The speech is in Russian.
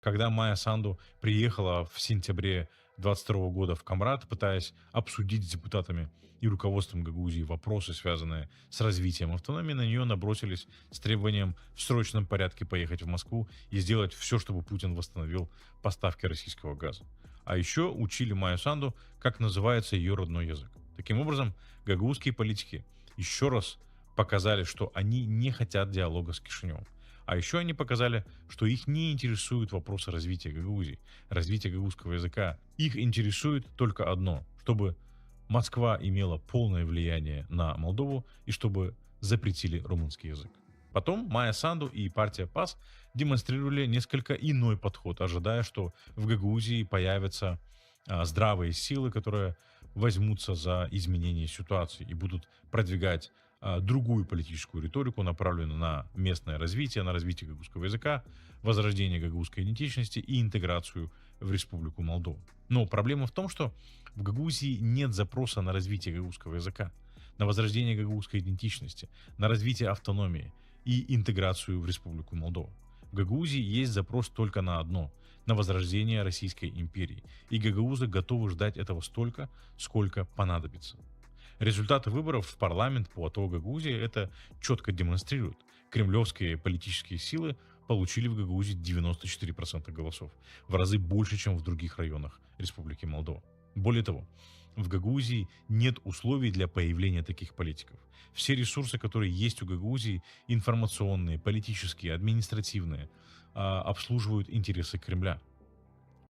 Когда Майя Санду приехала в сентябре 22 года в Камрад, пытаясь обсудить с депутатами и руководством Гагаузии вопросы, связанные с развитием автономии, на нее набросились с требованием в срочном порядке поехать в Москву и сделать все, чтобы Путин восстановил поставки российского газа. А еще учили Майю Санду, как называется ее родной язык. Таким образом, гагаузские политики еще раз показали, что они не хотят диалога с Кишиневым. А еще они показали, что их не интересуют вопросы развития Гагаузии, развития гагаузского языка. Их интересует только одно, чтобы Москва имела полное влияние на Молдову и чтобы запретили румынский язык. Потом Майя Санду и партия ПАС демонстрировали несколько иной подход, ожидая, что в Гагаузии появятся здравые силы, которые возьмутся за изменение ситуации и будут продвигать другую политическую риторику, направленную на местное развитие, на развитие гагаузского языка, возрождение гагаузской идентичности и интеграцию в Республику Молдова. Но проблема в том, что в Гагаузии нет запроса на развитие гагаузского языка, на возрождение гагаузской идентичности, на развитие автономии и интеграцию в Республику Молдова. В Гагаузии есть запрос только на одно – на возрождение Российской империи. И гагаузы готовы ждать этого столько, сколько понадобится. Результаты выборов в парламент по АТО Гагаузии это четко демонстрируют. Кремлевские политические силы получили в Гагаузии 94% голосов, в разы больше, чем в других районах Республики Молдова. Более того, в Гагаузии нет условий для появления таких политиков. Все ресурсы, которые есть у Гагаузии, информационные, политические, административные, обслуживают интересы Кремля.